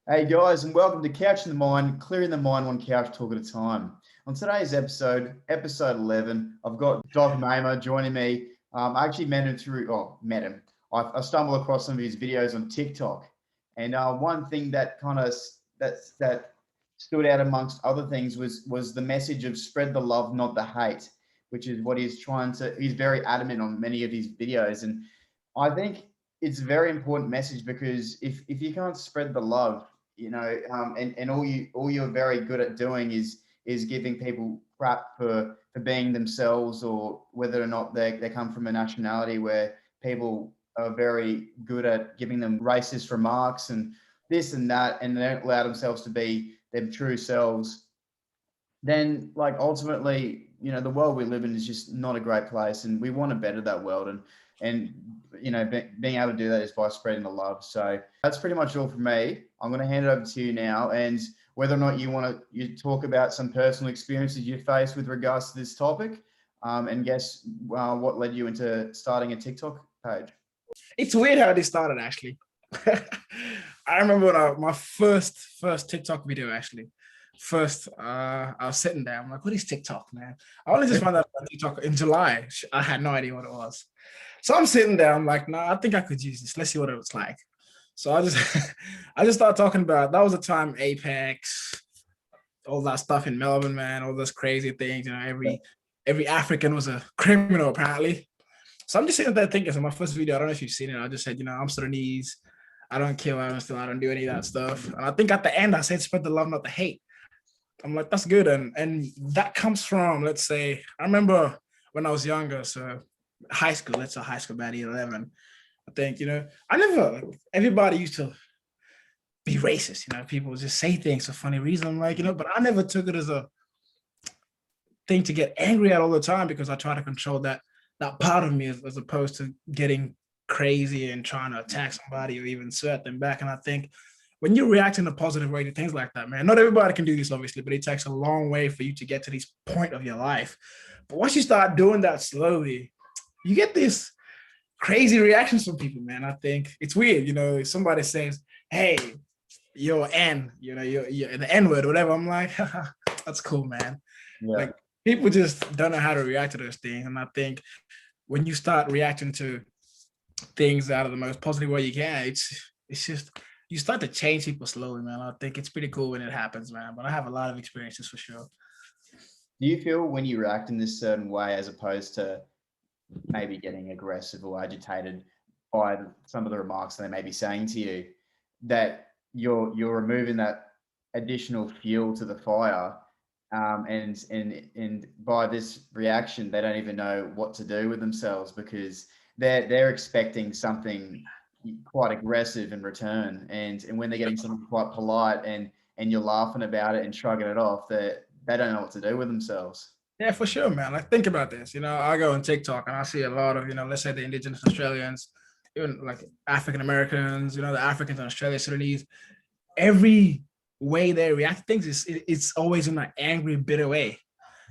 Hey guys, and welcome to Couch in the Mind, clearing the mind one couch talk at a time. On today's episode, episode 11, I've got Dok Mammer joining me. I actually met him met him. I stumbled across some of his videos on TikTok, and one thing that that stood out amongst other things was the message of spread the love, not the hate, which is what he's trying to. He's very adamant on many of his videos, and I think it's a very important message because if you can't spread the love, and all you're very good at doing is giving people crap for being themselves, or whether or not they come from a nationality where people are very good at giving them racist remarks and this and that, and they don't allow themselves to be their true selves. Then, like, ultimately, the world we live in is just not a great place, and we want to better that world. And being able to do that is by spreading the love. So that's pretty much all from me. I'm going to hand it over to you now, and whether or not you talk about some personal experiences you faced with regards to this topic, and guess what led you into starting a TikTok page. It's weird how this started, actually. I remember when my first TikTok video, actually. First, I was sitting there. I'm like, what is TikTok, man? I only just found out about TikTok in July. I had no idea what it was. So I'm sitting there. I'm like, I think I could use this. Let's see what it was like. So I just I just started talking about, that was the time Apex, all that stuff in Melbourne, man, all those crazy things. Every African was a criminal, apparently. So I'm just sitting there thinking, so my first video, I don't know if you've seen it, I just said, I'm Sudanese, I don't kill, I don't do any of that stuff. And I think at the end I said, spread the love, not the hate. I'm like, that's good. And that comes from, let's say, I remember when I was younger, so high school, let's say high school, about 11. I think, everybody used to be racist, people just say things for funny reason. I'm like, but I never took it as a thing to get angry at all the time, because I try to control that part of me, as opposed to getting crazy and trying to attack somebody or even sweat them back. And I think when you react in a positive way to things like that, man, not everybody can do this, obviously, but it takes a long way for you to get to this point of your life. But once you start doing that slowly, you get this crazy reactions from people, man. I think it's weird, if somebody says, hey, you're N, you're the N word, whatever. I'm like, that's cool, man. Yeah. Like, people just don't know how to react to those things. And I think when you start reacting to things out of the most positive way you can, it's just, you start to change people slowly, man. I think it's pretty cool when it happens, man. But I have a lot of experiences for sure. Do you feel when you react in this certain way, as opposed to maybe getting aggressive or agitated by some of the remarks they may be saying to you, that you're removing that additional fuel to the fire, and by this reaction they don't even know what to do with themselves, because they're expecting something quite aggressive in return, and when they're getting something quite polite and you're laughing about it and shrugging it off, they don't know what to do with themselves. Yeah, for sure, man. Like, think about this. I go on TikTok and I see a lot of, let's say the Indigenous Australians, even like African Americans, the Africans in Australia, Sudanese. Every way they react to things it's always in an angry, bitter way,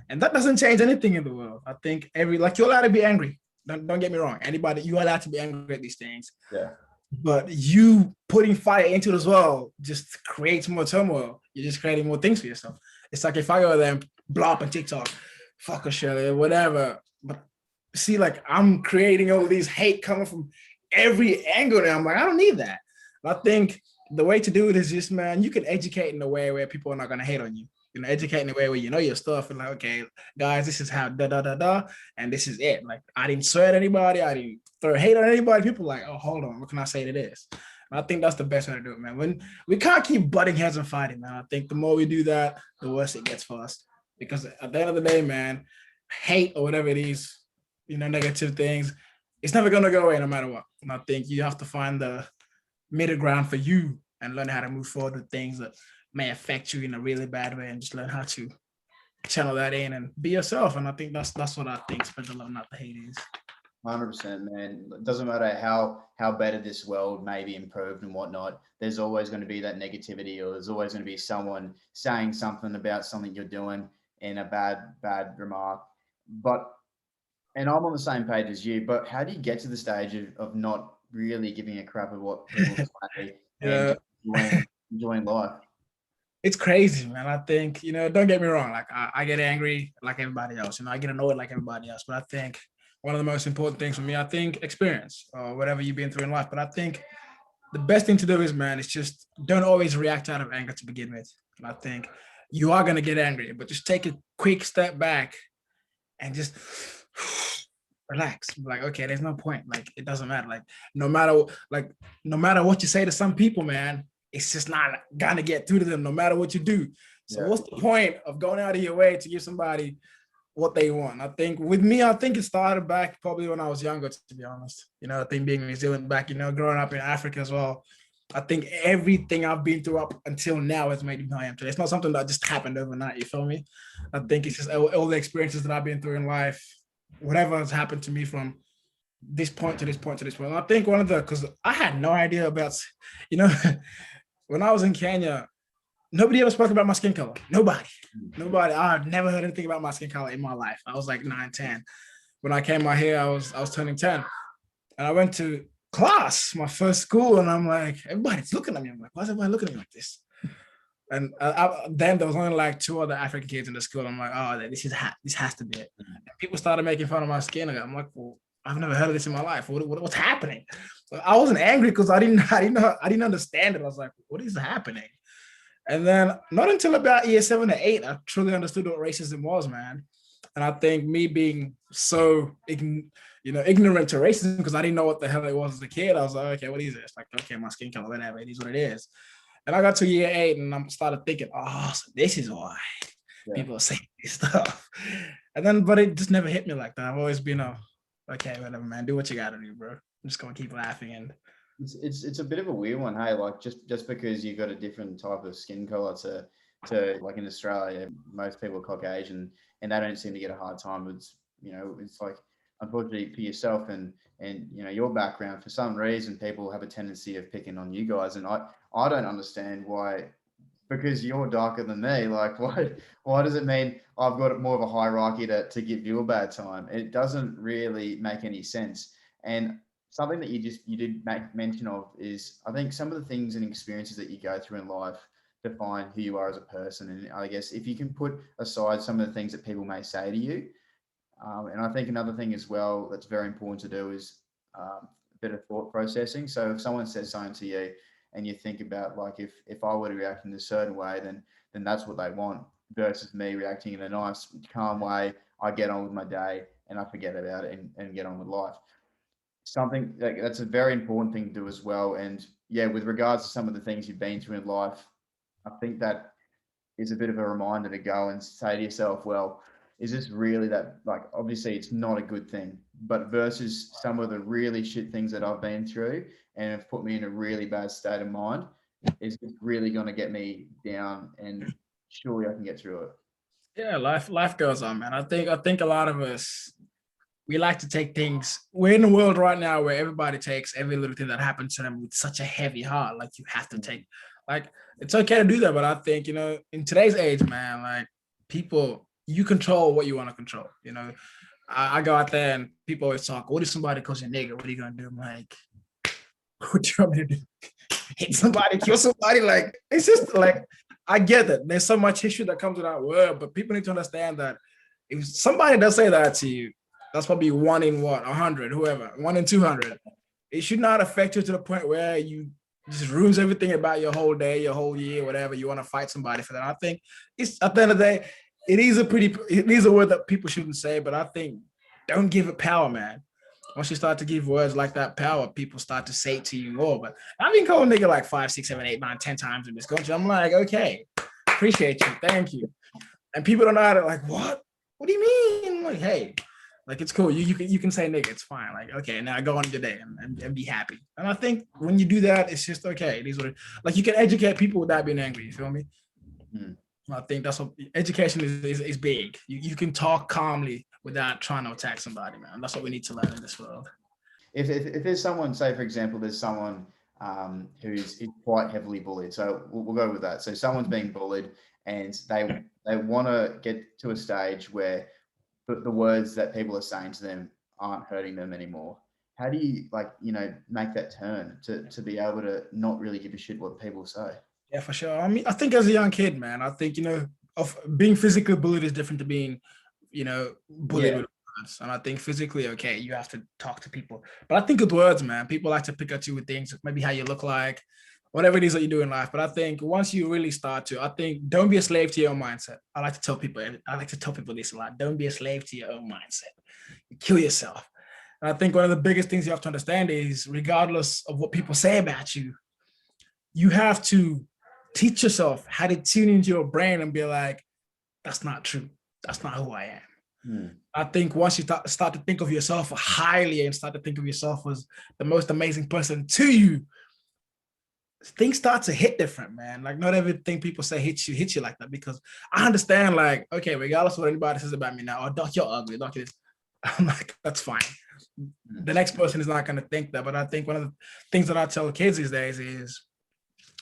and that doesn't change anything in the world. I think you're allowed to be angry. Don't get me wrong. Anybody, you're allowed to be angry at these things. Yeah. But you putting fire into it as well just creates more turmoil. You're just creating more things for yourself. It's like if I go there and blow up on TikTok, fuck Australia, whatever. But see, like, I'm creating all these hate coming from every angle now. I'm like, I don't need that. And I think the way to do it is just, man, you can educate in a way where people are not going to hate on you. Educate in a way where you know your stuff and like, okay, guys, this is how and this is it. Like, I didn't swear at anybody. I didn't throw hate on anybody. People are like, oh, hold on, what can I say to this? And I think that's the best way to do it, man. When we can't keep butting heads and fighting, man. I think the more we do that, the worse it gets for us. Because at the end of the day, man, hate or whatever it is, negative things, it's never going to go away no matter what. And I think you have to find the middle ground for you and learn how to move forward with things that may affect you in a really bad way, and just learn how to channel that in and be yourself. And I think that's what I think spread the love, not the hate is. 100%, man. It doesn't matter how better this world may be improved and whatnot, there's always going to be that negativity, or there's always going to be someone saying something about something you're doing in a bad remark. And I'm on the same page as you, but how do you get to the stage of not really giving a crap of what people say? Yeah. And enjoying life. It's crazy, man. I think, don't get me wrong. Like I get angry like everybody else. I get annoyed like everybody else. But I think one of the most important things for me, I think experience or whatever you've been through in life. But I think the best thing to do is, man, is just don't always react out of anger to begin with. And I think you are gonna get angry, but just take a quick step back and just relax. Like, okay, there's no point. Like, it doesn't matter. No matter no matter what you say to some people, man, it's just not gonna get through to them, no matter what you do. So what's the point of going out of your way to give somebody what they want? I think with me, I think it started back probably when I was younger, to be honest. I think being New Zealand back, growing up in Africa as well. I think everything I've been through up until now has made me who I am today. It's not something that just happened overnight, you feel me? I think it's just all the experiences that I've been through in life, whatever has happened to me from this point to this point to this point. And I think because I had no idea about, when I was in Kenya, nobody ever spoke about my skin color. Nobody. I've never heard anything about my skin color in my life. I was like 9, 10. When I came out here, I was turning 10. And I went to class, my first school, and I'm like, everybody's looking at me. I'm like, why is everybody looking at me like this? And then there was only like 2 other African kids in the school. I'm like, oh, this has to be it. And people started making fun of my skin. I'm like, well, I've never heard of this in my life. What's happening? So I wasn't angry because I didn't understand it. I was like, what is happening? And then not until about year 7 or 8, I truly understood what racism was, man. And I think me being so ignorant to racism because I didn't know what the hell it was as a kid, I was like, okay, what is this? Like, okay, my skin color, whatever, it is what it is. And I got to year 8 and I started thinking, oh, so this is why people are saying this stuff. And then, but it just never hit me like that. I've always been okay, whatever, man, do what you gotta do, bro. I'm just gonna keep laughing. And it's a bit of a weird one, hey, like just because you've got a different type of skin color to like in Australia, most people are Caucasian and they don't seem to get a hard time. It's like, unfortunately for yourself and your background, for some reason people have a tendency of picking on you guys, and I don't understand why, because you're darker than me. Like, why does it mean I've got more of a hierarchy to give you a bad time? It doesn't really make any sense. And something that you did make mention of is, I think some of the things and experiences that you go through in life define who you are as a person. And I guess if you can put aside some of the things that people may say to you, and I think another thing as well that's very important to do is a bit of thought processing. So if someone says something to you and you think about, like, if I were to react in a certain way, then that's what they want, versus me reacting in a nice, calm way. I get on with my day and I forget about it and get on with life. Something that's a very important thing to do as well. And yeah, with regards to some of the things you've been through in life, I think that is a bit of a reminder to go and say to yourself, well, is this really that, like, obviously it's not a good thing, but versus some of the really shit things that I've been through and have put me in a really bad state of mind, is it really going to get me down, and surely I can get through it. yeah, life goes on, man. I think a lot of us, we like to take things. We're in a world right now where everybody takes every little thing that happens to them with such a heavy heart. Like, you have to take, like, it's okay to do that, but I think, in today's age, man, like, people, you control what you want to control. I go out there and people always talk, what if somebody calls you a nigga? What are you gonna do? I'm like, what do you want me to do? Hit somebody, kill somebody? Like, it's just like, I get that there's so much history that comes with that word, but people need to understand that if somebody does say that to you, that's probably 1 in 100, whoever, 1 in 200. It should not affect you to the point where you just ruins everything about your whole day, your whole year, whatever. You want to fight somebody for that. I think it's, at the end of the day, it is a word that people shouldn't say, but I think don't give it power, man. Once you start to give words like that power, people start to say it to you more. But I've been called nigga like 5, 6, 7, 8, 9, 10 times in this country. I'm like, okay, appreciate you, thank you. And people don't know how to, like, what? What do you mean? I'm like, hey, like, it's cool. You can say nigga, it's fine. Like, okay, now go on your day and be happy. And I think when you do that, it's just okay. It is what it, like, you can educate people without being angry. You feel me? Mm. I think that's what education is big. You can talk calmly without trying to attack somebody, man. That's what we need to learn in this world. If there's someone, say for example, there's someone who's quite heavily bullied. So we'll go with that. So someone's being bullied and they want to get to a stage where the words that people are saying to them aren't hurting them anymore. How do you, like, make that turn to be able to not really give a shit what people say? Yeah, for sure. I mean, I think as a young kid, man, I think, of being physically bullied is different to being, bullied Yeah, with words. And I think physically, okay, you have to talk to people. But I think with words, man, people like to pick at you with things, maybe how you look like, whatever it is that you do in life. But I think once you really start to, I think don't be a slave to your own mindset. I like to tell people this a lot. Don't be a slave to your own mindset. You kill yourself. And I think one of the biggest things you have to understand is regardless of what people say about you, you have to teach yourself how to tune into your brain and be like, that's not true. That's not who I am. Hmm. I think once you start to think of yourself highly and start to think of yourself as the most amazing person to you, things start to hit different, man. Like not everything people say hits you like that, because I understand, like, okay, regardless of what anybody says about me now, oh, Doc, you're ugly, Doc, this. I'm like, that's fine. Hmm. The next person is not going to think that. But I think one of the things that I tell kids these days is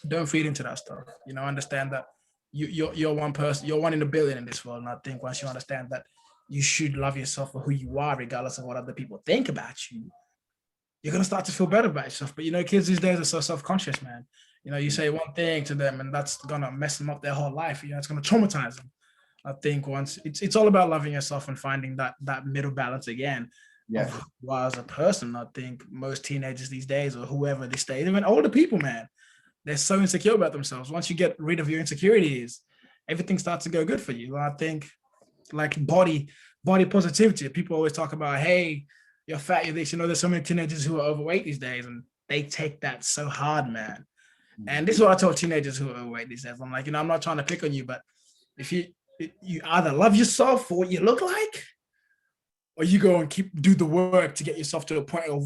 don't feed into that stuff. Understand that you're one person, you're one in a billion in this world. And I think once you understand that you should love yourself for who you are, regardless of what other people think about you, you're gonna start to feel better about yourself. But kids these days are so self-conscious, man. You say one thing to them and that's gonna mess them up their whole life. It's gonna traumatize them. I think once it's all about loving yourself and finding that middle balance again of Yeah, who you are as a person. I think most teenagers these days, or whoever these days, even older people, man, they're so insecure about themselves. Once you get rid of your insecurities, everything starts to go good for you. I think like body positivity. People always talk about, hey, you're fat, you're this. There's so many teenagers who are overweight these days, and they take that so hard, man. hmm. And this is what I tell teenagers who are overweight these days. I'm like, I'm not trying to pick on you, but if you either love yourself for what you look like, or you go and do the work to get yourself to a point of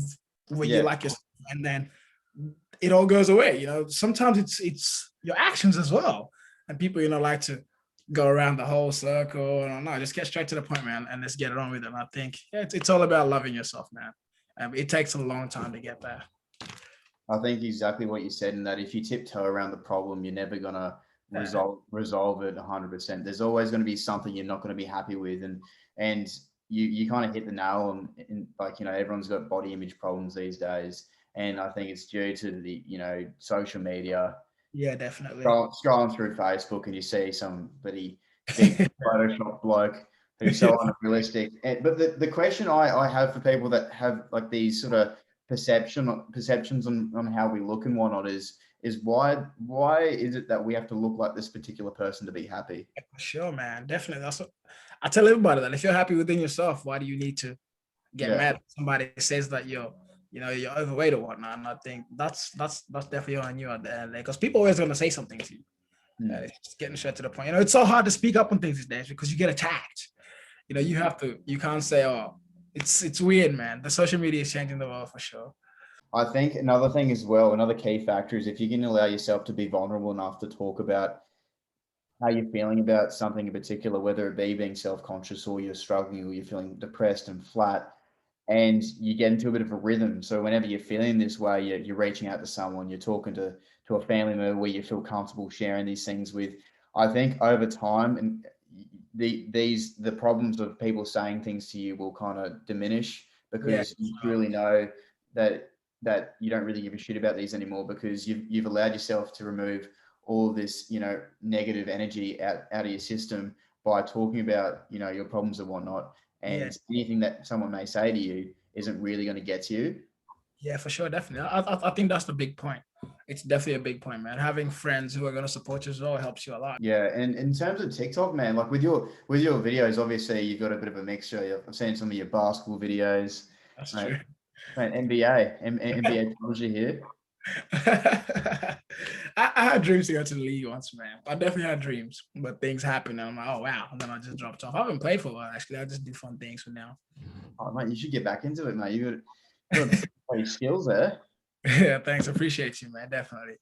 where you Yeah. like yourself, and then it all goes away. Sometimes it's your actions as well, and people like to go around the whole circle. No, just get straight to the point, man, and let's get it on with it. And I think it's all about loving yourself, man. It takes a long time to get there. I think exactly what you said, in that if you tiptoe around the problem, you're never gonna resolve it 100%. There's always going to be something you're not going to be happy with, and you kind of hit the nail on. Like, everyone's got body image problems these days, and I think it's due to the social media. Yeah, definitely. Scrolling through Facebook and you see some bloody big Photoshop bloke who's so unrealistic. But the question I have for people that have like these sort of perceptions on how we look and whatnot is why is it that we have to look like this particular person to be happy? Sure, man, definitely. That's what I tell everybody, that if you're happy within yourself, why do you need to get Yeah. mad if somebody says that you're overweight or whatnot? And I think that's definitely on you out there, because people always gonna say something to you. Hmm. It's just getting straight to the point. It's so hard to speak up on things these days because you get attacked. You can't say, oh, it's weird, man. The social media is changing the world for sure. I think another thing as well, another key factor is if you can allow yourself to be vulnerable enough to talk about how you're feeling about something in particular, whether it be being self-conscious or you're struggling or you're feeling depressed and flat, and you get into a bit of a rhythm. So whenever you're feeling this way, you're reaching out to someone, you're talking to a family member where you feel comfortable sharing these things with. I think over time, and the problems of people saying things to you will kind of diminish, Yeah, because you truly know that you don't really give a shit about these anymore, because you've allowed yourself to remove all of this negative energy out of your system by talking about your problems and whatnot, yeah, and anything that someone may say to you isn't really going to get to you. yeah, for sure, definitely. I think that's the big point. It's definitely a big point, man. Having friends who are gonna support you as well helps you a lot. Yeah, and in terms of TikTok, man, like with your videos, obviously you've got a bit of a mixture. I've seen some of your basketball videos, That's mate. true. Mate, NBA prodigy here. I had dreams to go to the league once, man. I definitely had dreams, but things happened, and I'm like, oh wow, and then I just dropped off. I haven't played for a while, actually. I just do fun things for now. Oh, mate, you should get back into it, mate. You got your skills there. Yeah, thanks. Appreciate you, man. Definitely.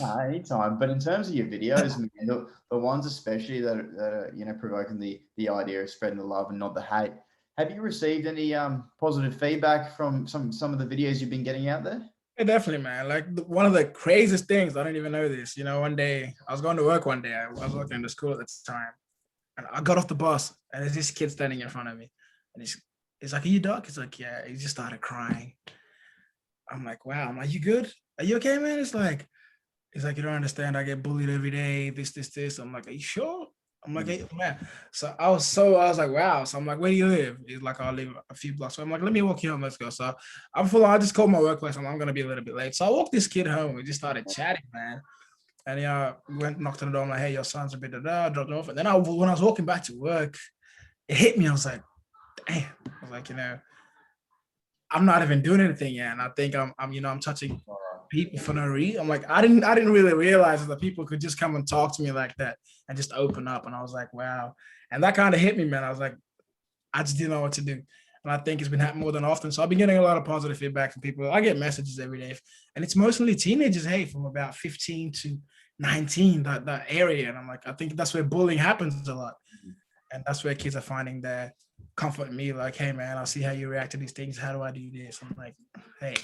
Anytime. But in terms of your videos, man, the ones especially that are provoking the idea of spreading the love and not the hate. Have you received any positive feedback from some of the videos you've been getting out there? Yeah, definitely, man. Like one of the craziest things, I didn't even know this. One day I was going to work one day. I was working in the school at the time, and I got off the bus, and there's this kid standing in front of me, and he's like, "Are you Doc?" He's like, "Yeah." He just started crying. I'm like, "Wow." I'm like, "You good? Are you okay, man?" It's like, He's like, you don't understand. I get bullied every day. This. I'm like, are you sure? I'm like, hey, man. So I was like, wow. So I'm like, where do you live? He's like, I'll live a few blocks. So I'm like, let me walk you home. Let's go. So I'm full. I just called my workplace. I'm gonna be a little bit late. So I walked this kid home. We just started chatting, man. And we went knocked on the door. I'm like, hey, your son's a bit of da, dropped him off. And then when I was walking back to work, it hit me. I was like, damn. I was like, I'm not even doing anything yet. And I think I'm touching people for no reason. I'm like, I didn't really realize that people could just come and talk to me like that and just open up. And I was like, wow. And that kind of hit me, man. I was like, I just didn't know what to do. And I think it's been happening more than often. So I've been getting a lot of positive feedback from people. I get messages every day. And it's mostly teenagers, hey, from about 15 to 19, that area. And I'm like, I think that's where bullying happens a lot. And that's where kids are finding their comfort in me. Like, hey, man, I'll see how you react to these things. How do I do this? I'm like, hey,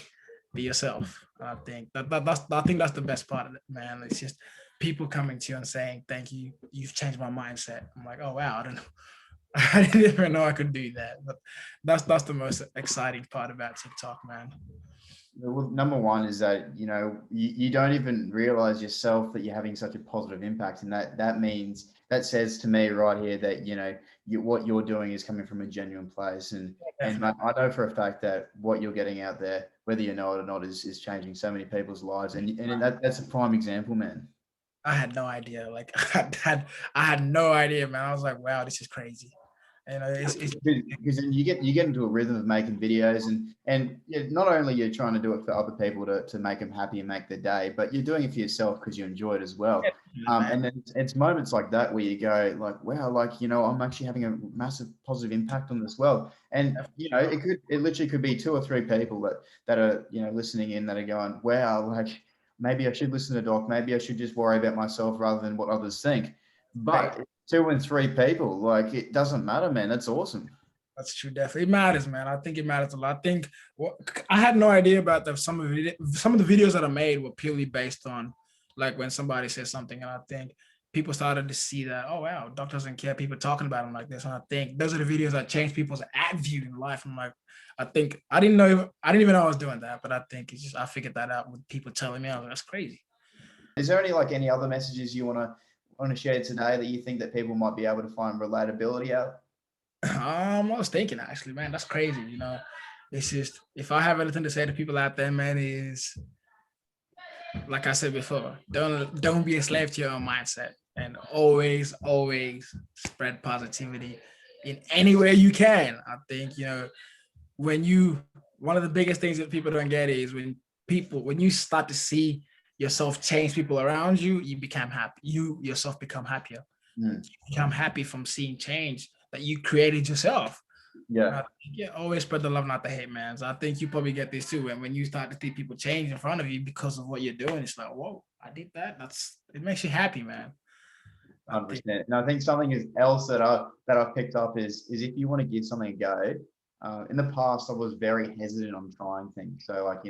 be yourself. I think that's the best part of it, man. It's just people coming to you and saying, thank you. You've changed my mindset. I'm like, oh, wow. I don't know. I didn't even know I could do that. But that's the most exciting part about TikTok, man. Well, number one is that you don't even realize yourself that you're having such a positive impact, and that means that says to me right here that what you're doing is coming from a genuine place, and Definitely. I know for a fact that what you're getting out there, whether you know it or not, is changing so many people's lives, and that's a prime example, man. I had no idea. Like I had no idea, man. I was like, wow, this is crazy. It's Because then you get into a rhythm of making videos, and not only you're trying to do it for other people to make them happy and make their day, but you're doing it for yourself because you enjoy it as well. man. And then it's moments like that where you go like, wow, like I'm actually having a massive positive impact on this world. And it literally could be two or three people that are listening in that are going, wow, like maybe I should listen to Doc, maybe I should just worry about myself rather than what others think. Right. But two and three people, like it doesn't matter, man. That's awesome. That's true. Definitely, it matters, man. I think it matters a lot. I think I had no idea about that. Some of the videos that I made were purely based on like when somebody says something, and I think people started to see that. Oh wow, Doc doesn't care. People talking about him like this, and I think those are the videos that change people's view in life. I'm like, I think I didn't even know I was doing that, but I think it's just I figured that out with people telling me. I was like, that's crazy. Is there any other messages you want to share today that you think that people might be able to find relatability out? I was thinking actually, man, that's crazy. It's just if I have anything to say to people out there, man, is like I said before, don't be a slave to your own mindset, and always spread positivity in any way you can. I think when you one of the biggest things that people don't get is when you start to see yourself change people around you, you become happy. You yourself become happier. Mm. You become happy from seeing change that you created yourself. Yeah, Yeah, always spread the love, not the hate, man. So I think you probably get this too. And when you start to see people change in front of you because of what you're doing, it's like, whoa, I did that. It makes you happy, man. I think 100%. And I think something else that I've picked up is if you want to give something a go. In the past, I was very hesitant on trying things. So, like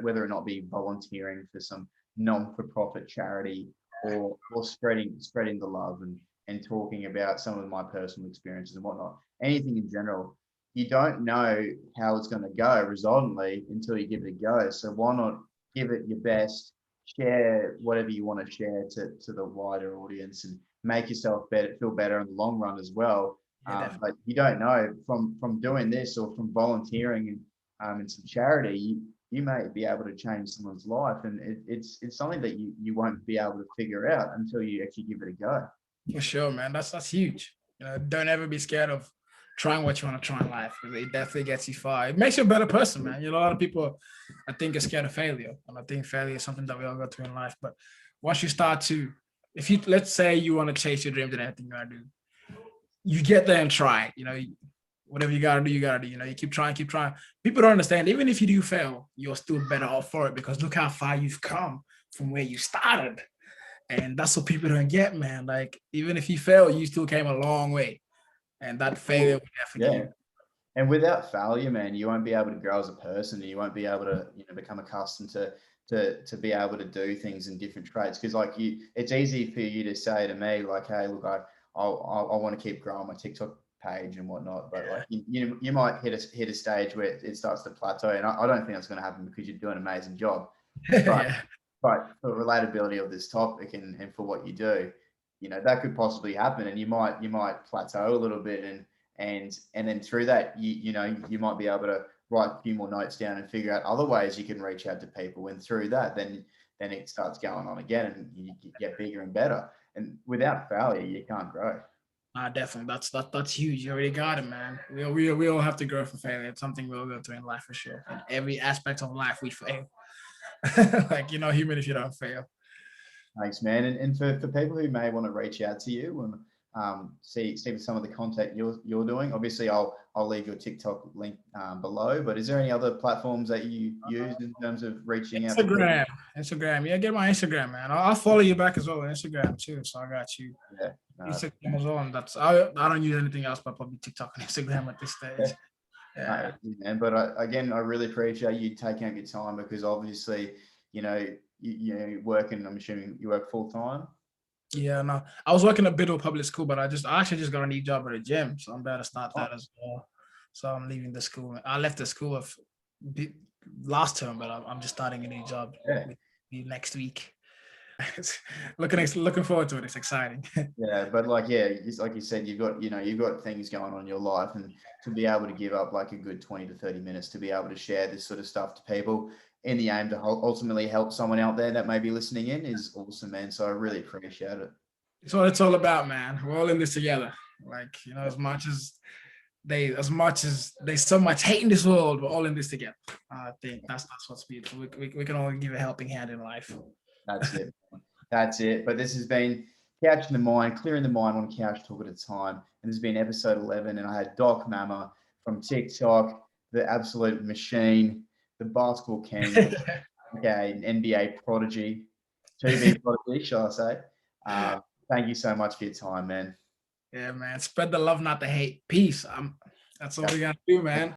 whether or not be volunteering for some non-for-profit charity or spreading the love and talking about some of my personal experiences and whatnot, anything in general, you don't know how it's going to go resultantly until you give it a go. So why not give it your best, share whatever you want to share to the wider audience, and make yourself feel better in the long run as well. yeah, definitely. But you don't know from doing this or from volunteering and some charity, you may be able to change someone's life, and it's something that you won't be able to figure out until you actually give it a go. For sure, man. That's huge. Don't ever be scared of trying what you want to try in life, because it definitely gets you far. It makes you a better person, man. A lot of people I think are scared of failure. And I think failure is something that we all go through in life. But once you start to, if you let's say you want to chase your dreams and anything you want to do, you get there and try. Whatever you gotta do, you gotta do. You keep trying, keep trying. People don't understand. Even if you do fail, you're still better off for it, because look how far you've come from where you started. And that's what people don't get, man. Like, even if you fail, you still came a long way. And that failure Well, will definitely yeah. give And without failure, man, you won't be able to grow as a person. You won't be able to, become accustomed to be able to do things in different traits. Because like it's easy for you to say to me like, hey, look, I want to keep growing my TikTok page and whatnot. But like you might hit a stage where it starts to plateau, and I don't think that's going to happen because you're doing an amazing job. you. But Yeah. but for the relatability of this topic and for what you do, that could possibly happen, and you might plateau a little bit, and then through that, you might be able to write a few more notes down and figure out other ways you can reach out to people, and through that, then it starts going on again, and you get bigger and better. And without failure, you can't grow. Definitely. That's huge. You already got it, man. We all have to grow from failure. It's something we'll go through in life for sure. In every aspect of life, we fail. Like you're not human if you don't fail. Thanks, man. And for people who may want to reach out to you and see some of the content you're doing, obviously I'll leave your TikTok link below. But is there any other platforms that you use in terms of reaching out to people? Instagram. Yeah, get my Instagram, man. I'll follow you back as well on Instagram too. So I got you. Yeah. Instagram as well, and I don't use anything else but probably TikTok and Instagram at this stage. Yeah. Man, but again, I really appreciate you taking out your time, because obviously, you working. I'm assuming you work full time. Yeah, no, I was working at Biddle Public School, but I actually just got a new job at a gym, so I'm about to start that as well. So I'm leaving the school. I left the school last term, but I'm just starting a new job next week. looking forward to it. It's exciting. Yeah, but like you said, you've got things going on in your life, and to be able to give up like a good 20 to 30 minutes to be able to share this sort of stuff to people in the aim to ultimately help someone out there that may be listening in is awesome, man. So I really appreciate it. It's what it's all about, man. We're all in this together. Like, as much as there's so much hate in this world, we're all in this together. I think that's what's beautiful. We can all give a helping hand in life. That's it. But this has been Couch in the Mind, clearing the mind one couch talk at a time. And this has been episode 11. And I had Dok Mammer from TikTok, the absolute machine, the basketball king, okay, an NBA prodigy, 2B prodigy, shall I say. Thank you so much for your time, man. Yeah, man. Spread the love, not the hate. Peace. That's all we got to do, man.